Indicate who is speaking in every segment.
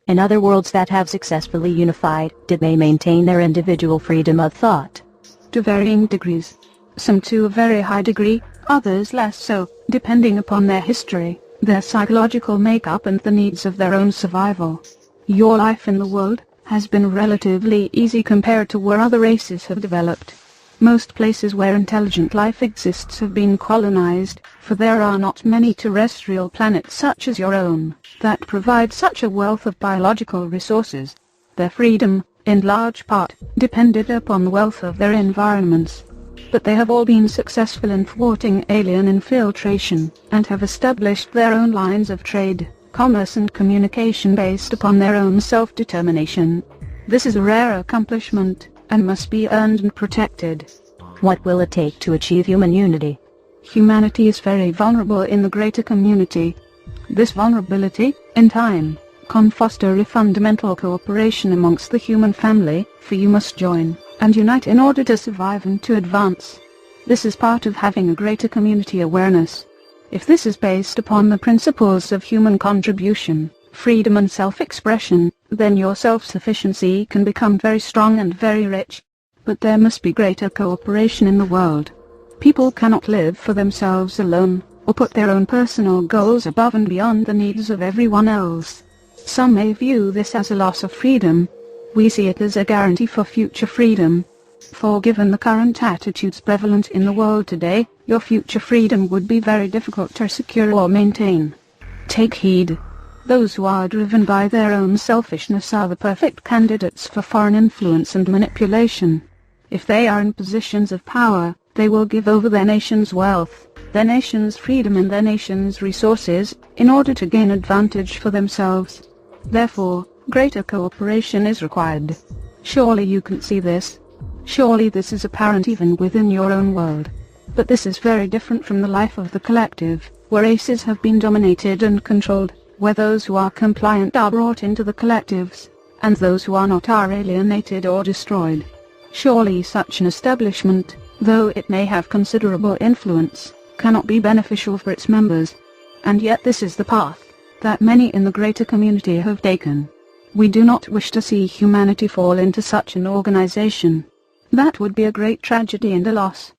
Speaker 1: In other worlds that have successfully unified, did they maintain their individual freedom of thought?
Speaker 2: To varying degrees. Some to a very high degree, others less so, depending upon their history, their psychological makeup and the needs of their own survival. Your life in the world has been relatively easy compared to where other races have developed. Most places where intelligent life exists have been colonized, for there are not many terrestrial planets such as your own, that provide such a wealth of biological resources. Their freedom, in large part, depended upon the wealth of their environments. But they have all been successful in thwarting alien infiltration, and have established their own lines of trade, commerce and communication based upon their own self-determination. This is a rare accomplishment, and must be earned and protected.
Speaker 1: What will it take to achieve human unity?
Speaker 2: Humanity is very vulnerable in the greater community. This vulnerability, in time, can foster a fundamental cooperation amongst the human family, for you must join and unite in order to survive and to advance. This is part of having a greater community awareness. If this is based upon the principles of human contribution, freedom and self-expression, then your self-sufficiency can become very strong and very rich. But there must be greater cooperation in the world. People cannot live for themselves alone, or put their own personal goals above and beyond the needs of everyone else. Some may view this as a loss of freedom. We see it as a guarantee for future freedom. For given the current attitudes prevalent in the world today, your future freedom would be very difficult to secure or maintain. Take heed. Those who are driven by their own selfishness are the perfect candidates for foreign influence and manipulation. If they are in positions of power, they will give over their nation's wealth, their nation's freedom and their nation's resources, in order to gain advantage for themselves. Therefore, greater cooperation is required. Surely you can see this. Surely this is apparent even within your own world. But this is very different from the life of the collective, where races have been dominated and controlled, where those who are compliant are brought into the collectives, and those who are not are alienated or destroyed. Surely such an establishment, though it may have considerable influence, cannot be beneficial for its members. And yet this is the path that many in the greater community have taken. We do not wish to see humanity fall into such an organization. That would be a great tragedy and a loss.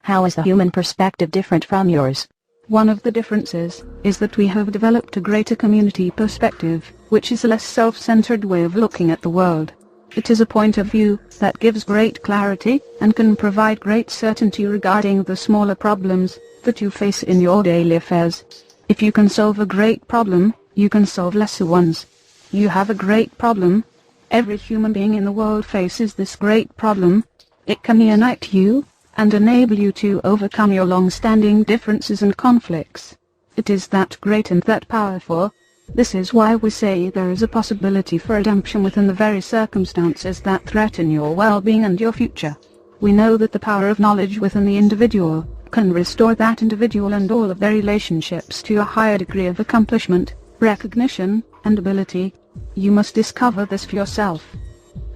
Speaker 1: How is the human perspective different from yours?
Speaker 2: One of the differences is that we have developed a greater community perspective, which is a less self-centered way of looking at the world. It is a point of view that gives great clarity and can provide great certainty regarding the smaller problems that you face in your daily affairs. If you can solve a great problem, you can solve lesser ones. You have a great problem. Every human being in the world faces this great problem. It can unite you and enable you to overcome your long-standing differences and conflicts. It is that great and that powerful. This is why we say there is a possibility for redemption within the very circumstances that threaten your well-being and your future. We know that the power of knowledge within the individual can restore that individual and all of their relationships to a higher degree of accomplishment, recognition, and ability. You must discover this for yourself.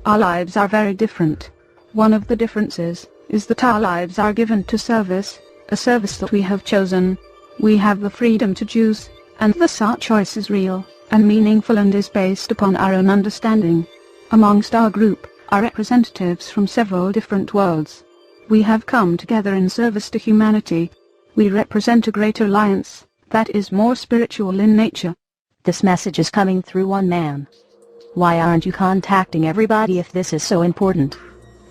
Speaker 2: Our lives are very different. One of the differences is that our lives are given to service, a service that we have chosen. We have the freedom to choose, and thus our choice is real and meaningful and is based upon our own understanding. Amongst our group are representatives from several different worlds. We have come together in service to humanity. We represent a greater alliance that is more spiritual in nature.
Speaker 1: This message is coming through one man. Why aren't you contacting everybody if this is so important?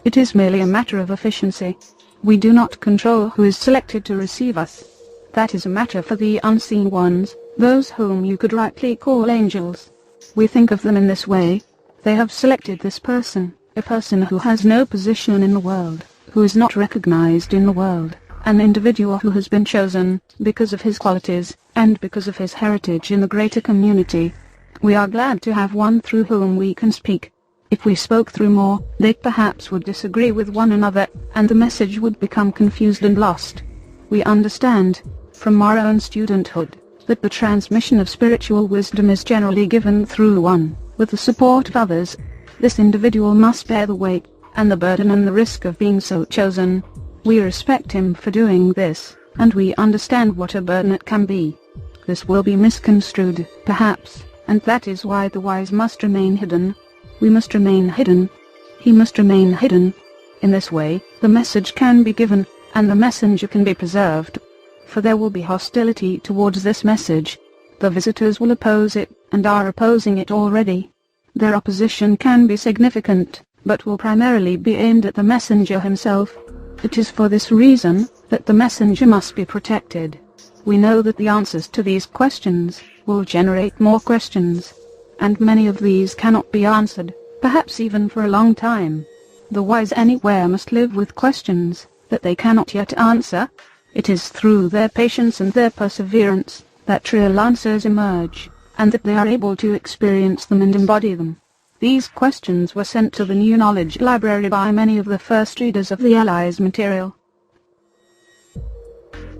Speaker 2: It is merely a matter of efficiency. We do not control who is selected to receive us. That is a matter for the unseen ones, those whom you could rightly call angels. We think of them in this way. They have selected this person, a person who has no position in the world, who is not recognized in the world, an individual who has been chosen because of his qualities and because of his heritage in the greater community. We are glad to have one through whom we can speak. If we spoke through more, they perhaps would disagree with one another, and the message would become confused and lost. We understand, from our own studenthood, that the transmission of spiritual wisdom is generally given through one, with the support of others. This individual must bear the weight, and the burden and the risk of being so chosen. We respect him for doing this, and we understand what a burden it can be. This will be misconstrued, perhaps, and that is why the wise must remain hidden. We must remain hidden. He must remain hidden. In this way, the message can be given, and the messenger can be preserved. For there will be hostility towards this message. The visitors will oppose it, and are opposing it already. Their opposition can be significant, but will primarily be aimed at the messenger himself. It is for this reason that the messenger must be protected. We know that the answers to these questions will generate more questions, and many of these cannot be answered, perhaps even for a long time. The wise anywhere must live with questions that they cannot yet answer. It is through their patience and their perseverance that real answers emerge, and that they are able to experience them and embody them. These questions were sent to the New Knowledge Library by many of the first readers of the Allies material.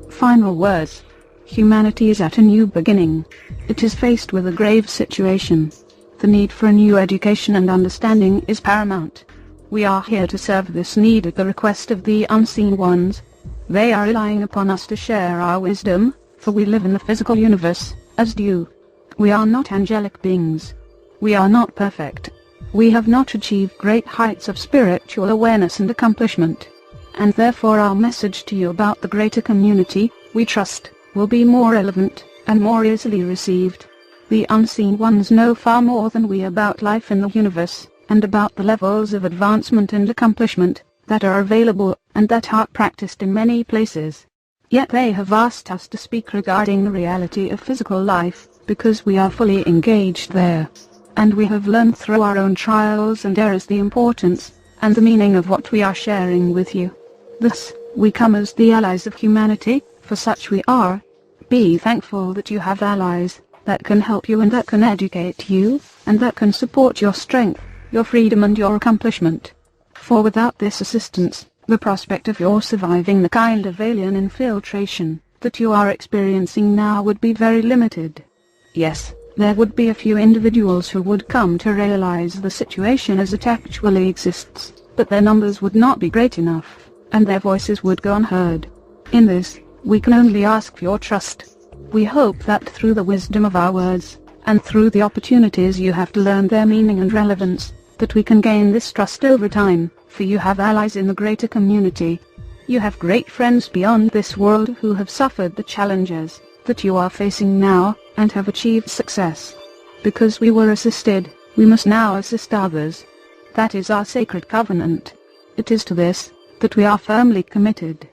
Speaker 2: Final words. Humanity is at a new beginning. It is faced with a grave situation. The need for a new education and understanding is paramount. We are here to serve this need at the request of the Unseen Ones. They are relying upon us to share our wisdom, for we live in the physical universe, as do you. We are not angelic beings. We are not perfect. We have not achieved great heights of spiritual awareness and accomplishment. And therefore our message to you about the greater community, we trust, will be more relevant, and more easily received. The Unseen Ones know far more than we about life in the universe, and about the levels of advancement and accomplishment that are available, and that are practiced in many places. Yet they have asked us to speak regarding the reality of physical life, because we are fully engaged there. And we have learned through our own trials and errors the importance and the meaning of what we are sharing with you. Thus, we come as the allies of humanity, for such we are. Be thankful that you have allies that can help you and that can educate you, and that can support your strength, your freedom and your accomplishment. For without this assistance, the prospect of your surviving the kind of alien infiltration that you are experiencing now would be very limited. Yes, there would be a few individuals who would come to realize the situation as it actually exists, but their numbers would not be great enough, and their voices would go unheard. In this, we can only ask for your trust. We hope that through the wisdom of our words, and through the opportunities you have to learn their meaning and relevance, that we can gain this trust over time, for you have allies in the greater community. You have great friends beyond this world who have suffered the challenges that you are facing now, and have achieved success. Because we were assisted, we must now assist others. That is our sacred covenant. It is to this that we are firmly committed.